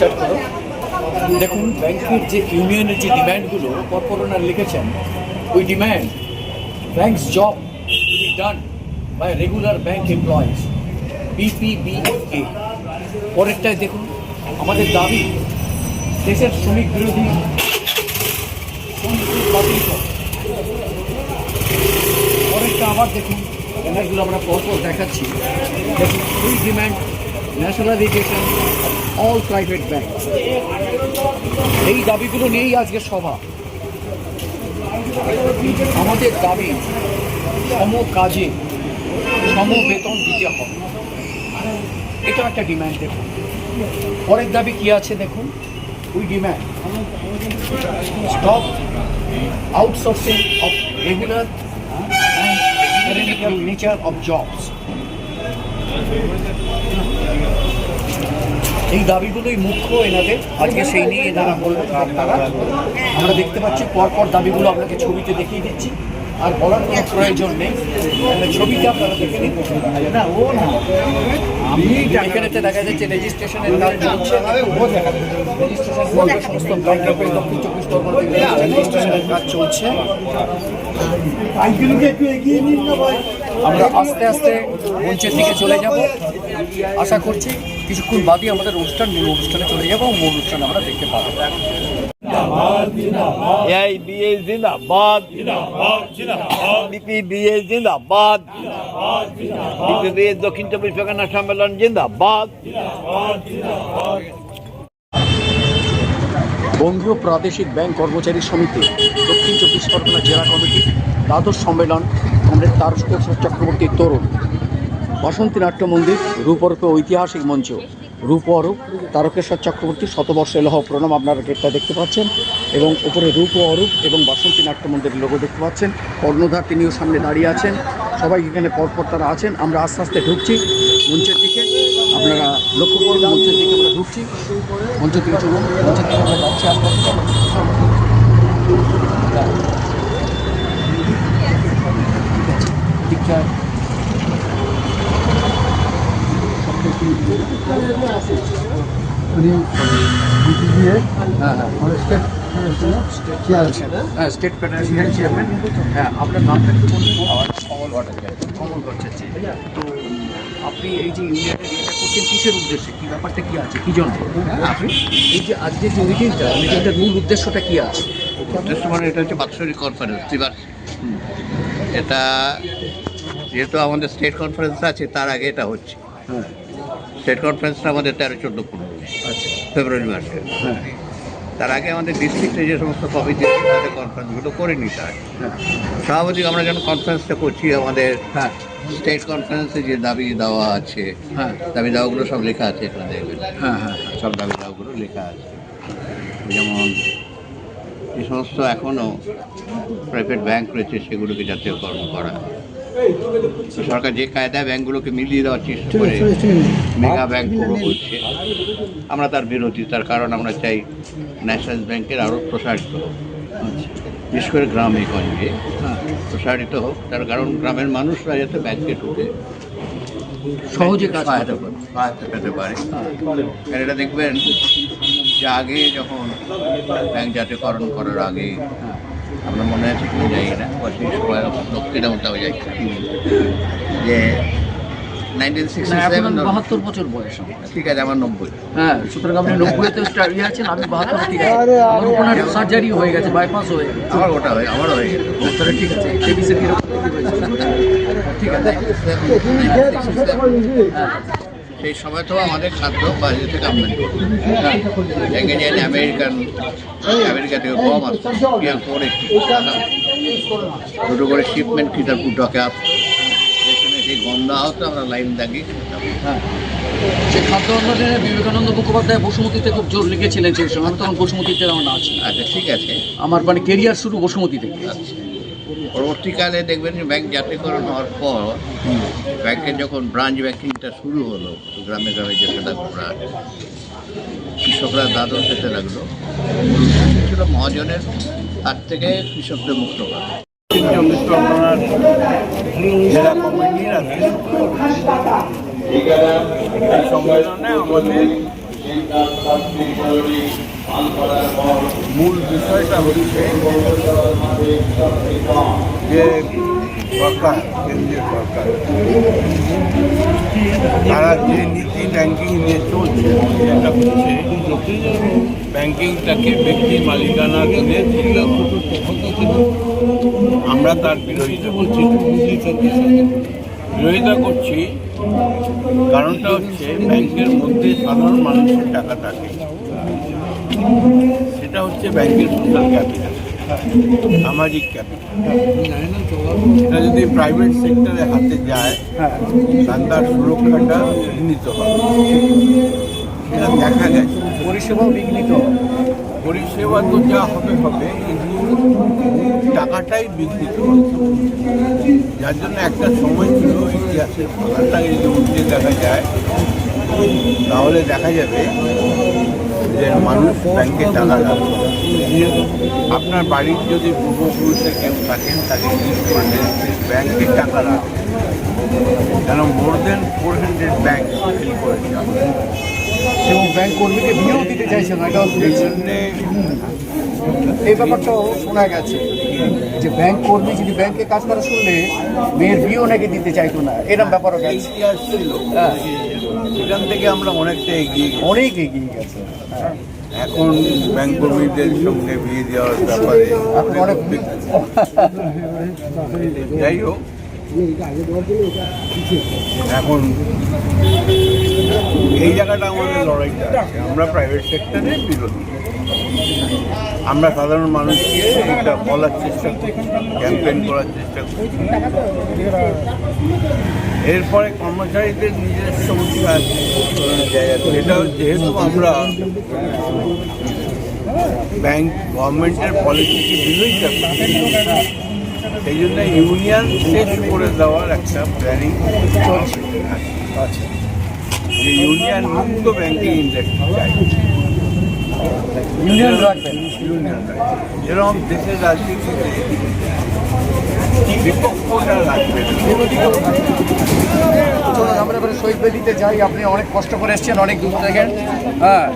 Start করো। দেখুন ব্যাংকের যে ইউনিয়নের যে ডিম্যান্ডগুলো পরপর ওনারা লিখেছেন, ওই demand banks job to be done by regular bank employees BPBA। পরেরটায় দেখুন আমাদের দাবি দেশের শ্রমিক বিরোধী বাতিল করা। পরেরটা আবার দেখুন, ডিম্যান্ডগুলো আমরা পরপর দেখাচ্ছি। দেখুন we demand nationalisation all private bank. এই দাবিগুলো নিয়েই আজকে সভা। আমাদের দাবি সম কাজে সম বেতন দিতে হবে, এটা একটা ডিম্যান্ড। দেখুন পরের দাবি কি আছে দেখুন, we demand stop outsourcing of regular and nature of jobs. এই দাবিগুলোই মুখ্য এনাদের আজকে, সেই নিয়ে এনারা বলবেন। আপনারা আমরা দেখতে পাচ্ছি পরপর দাবিগুলো আপনাকে ছবিতে দেখিয়ে দিচ্ছি, আর বলার কোনো প্রয়োজন নেই, ছবিটা আপনারা দেখে নিন। এখানেতে দেখা যাচ্ছে রেজিস্ট্রেশনের কাজ চলছে, রেজিস্ট্রেশন সমস্ত ব্লকের দক্ষিণ 24 পরগনা রেজিস্ট্রেশনের কাজ চলছে। আমরা আস্তে আস্তে মঞ্চের দিকে চলে যাব। আশা করছি কিছুক্ষণ বাদই আমাদের মূল অনুষ্ঠানে চলে যাবো, মূল অনুষ্ঠানে আমরা দেখতে পাবো। AIBA जिंदाबाद, BPBA जिंदाबाद, BPBA दक्षिण 24 परगना सम्मेलन जिंदाबाद। বঙ্গীয় প্রাদেশিক ব্যাংক কর্মচারী সমিতি দক্ষিণ 24 পরগনা জেলা কমিটি দ্বাদশ সম্মেলন কমরেড তারকেশ্বর চক্রবর্তী তরুণ বাসন্তী নাট্য মন্দির রূপরূপে ঐতিহাসিক মঞ্চ রূপ অরূপ তারকেশ্বর চক্রবর্তী শতবর্ষ এলহ প্রণাম। আপনারা গেটটা দেখতে পাচ্ছেন এবং উপরে রূপ অরূপ এবং বাসন্তী নাট্য মন্দিরের লোগো দেখতে পাচ্ছেন। কর্ণধার তিনিও সামনে দাঁড়িয়ে আছেন, সবাই এখানে পরপর তারা আছেন। আমরা আস্তে আস্তে ঢুকছি মঞ্চের দিকে, আপনারা লক্ষ্য করুন মঞ্চের দিকে আমরা ঢুকছি। মঞ্চের দিকে চলুন, মঞ্চের দিকে আমরা যাচ্ছি আস্তে আস্তে। স্টেট ফেডারেশনের চেয়ারম্যান। হ্যাঁ, আপনার নামটা কি বলবেন? কমল ভট্টাচার্য। কমল ভট্টাচার্য। তো আপনি এই যে ইউনিয়নের এটা করছেন কিসের উদ্দেশ্যে, কি ব্যাপারটা কি আছে, কি জন্য আপনি এই যে আজকে যে মিটিংটার মূল উদ্দেশ্যটা কি আছে? উদ্দেশ্য মানে এটা হচ্ছে বাৎসরিক কনফারেন্স, এটা যেহেতু আমাদের স্টেট কনফারেন্স আছে তার আগে এটা হচ্ছে। হ্যাঁ, স্টেট কনফারেন্সটা আমাদের 13, 14, 15 আচ্ছা, ফেব্রুয়ারি মাসে। হ্যাঁ তার আগে আমাদের ডিস্ট্রিক্টে যে সমস্ত কমিটি তাদের কনফারেন্সগুলো করে নিতে হয়। হ্যাঁ স্বাভাবিক আমরা যখন কনফারেন্সটা করছি আমাদের হ্যাঁ স্টেট কনফারেন্সে যে দাবি দেওয়া আছে, হ্যাঁ দাবি দাওয়াগুলো সব লেখা আছে এখানে দেখবেন। হ্যাঁ হ্যাঁ সব দাবি দাওয়াগুলো লেখা আছে। যেমন যে সমস্ত এখনও প্রাইভেট ব্যাংক রয়েছে সেগুলোকে জাতীয়করণ করা। সরকার যে কায়দায় ব্যাংকগুলোকে মিলিয়ে দেওয়ার চেষ্টা করে মেগা ব্যাংক পুরো করছে, আমরা তার বিরোধী। তার কারণ আমরা চাই ন্যাশনাল ব্যাংকের আরও প্রসারিত হোক, বিশেষ করে গ্রামে গঞ্জে প্রসারিত হোক। তার কারণ গ্রামের মানুষরা যাতে ব্যাংকে ঢুকে সহজে সহায়তা পেতে পারে। এটা দেখবেন যে আগে যখন ব্যাংক জাতীয়করণ করার আগে আপনার মনে আছে কেউ যাই না, সেই সময় দক্ষিণে উঠাও যাচ্ছে যে 1967। 72 বছর বয়স। ঠিক আছে, আমার 90। হ্যাঁ, সুতরাং আপনি 90-তে ইয়ে আছেন, আমি 72। ঠিক আছে, আমার ওখানে সার্জারি হয়ে গেছে, বাইপাস হয়ে গেছে। আমারও হয়ে গেছে। তাহলে ঠিক আছে, কেবিসি ঠিক আছে। সেই সময় তো আমাদের খাদ্য বাইরে থেকে আমদানি করতো। দেখে যে আমেরিকা থেকে গম আসতো, করে দুটো করে শিপমেন্ট খিতারপুর ডকে আসতো। সেই গম দেওয়া হতো, আমরা লাইন দাগিয়ে খেতাম। হ্যাঁ, সেই খাদ্য আন্দোলনে বিবেকানন্দ মুখোপাধ্যায় বসুমতীতে খুব জোর লিখেছিলেন সেই সময়। আমি তখন বসুমতীতে আমার আছি। আচ্ছা, ঠিক আছে। আমার মানে কেরিয়ার শুরু বসুমতী থেকে। আচ্ছা, পরবর্তীকালে দেখবেন যে ব্যাংক জাতীয়করণ হওয়ার পর ব্যাংকের যখন ব্রাঞ্চ ব্যাংকিংটা শুরু হলো, গ্রামে গ্রামে যেতে লাগলো ব্রাঞ্চ, কৃষকরা দাদন পেতে লাগলো। ছিল মহাজনের হাত থেকে কৃষকদের মুক্ত করা। জেলা কমিটির সম্মেলনে আমাদের মূল বিষয়টা হচ্ছে যে সরকার, কেন্দ্রীয় সরকার, তারা যে নীতি ব্যাংকিং নিয়ে চলছে সেটা হচ্ছে ব্যাংকিংটাকে ব্যক্তি মালিকানা দিনে আমরা তার বিরোধিতা করছি। কারণটা হচ্ছে ব্যাংকের মধ্যে সাধারণ মানুষের টাকা থাকে, সেটা হচ্ছে ব্যাংকের সোশ্যাল ক্যাপিটাল, সামাজিক ক্যাপিটাল। এটা যদি প্রাইভেট সেক্টরের হাতে যায় তাহলে তার সুরক্ষাটা বিঘ্নিত হবে। এটা দেখা গেছে, পরিষেবাও বিঘ্নিত। পরিষেবা তো যা হবে হবে, কিন্তু টাকাটাই বিঘ্নিত হচ্ছে। যার জন্য একটা সময় ছিল ইতিহাসের পাতাটাকে যদি উঠে দেখা যায় তাহলে দেখা যাবে যে মানুষ ব্যাংকে টাকা রাখবে। আপনার বাড়ির যদি পূর্বপুরুষে কেউ থাকেন তাকে জিজ্ঞেস করলেন ব্যাংকে টাকা রাখবে, কেন মোর দেন 400 ব্যাংক ফিল করেছে এবং ব্যাংক কর্মীকে বিয়েও দিতে চাইছে না, এটাও এই জন্যে এই ব্যাপারটাও শোনা গেছে যে ব্যাংক কর্মী যদি ব্যাংকে কাজ করা শুনলে মেয়ের বিয়েও নাকি দিতে চাইতো না, এরকম ব্যাপারও গেছে। ইতিহাস ছিল, হ্যাঁ, সেখান থেকে আমরা অনেকটা এগিয়ে গেছি। অনেক এগিয়ে গেছে। হ্যাঁ, এখন ব্যাংক কর্মীদের সঙ্গে বিয়ে দেওয়ার ব্যাপারে এখন অনেক যাই হোক, এখন এই জায়গাটা আমাদের লড়াইটা আছে। আমরা প্রাইভেট সেক্টরের বিরোধী, আমরা সাধারণ মানুষকে এটা বলার চেষ্টা করি, ক্যাম্পেইন করার চেষ্টা করি। এরপরে কর্মচারীদের নিজস্ব অধিকার, এটা যেহেতু আমরা ব্যাংক গভর্নমেন্টের পলিসিকে বিরোধিতা করি, সেই জন্য ইউনিয়ন শেষ করে দেওয়ার একটা প্ল্যানিং চলছে। যে ইউনিয়ন মুক্ত ব্যাংকিং ইন্ডাস্ট্রি চাই, ইউনিয়ন রাখবেন। যেরকম দেশের রাজনীতিতে বিপক্ষটা রাখবে না। চলুন আমরা এবারে শহীদ বেদিতে যাই। আপনি অনেক কষ্ট করে এসেছেন অনেক দূর থেকে। হ্যাঁ,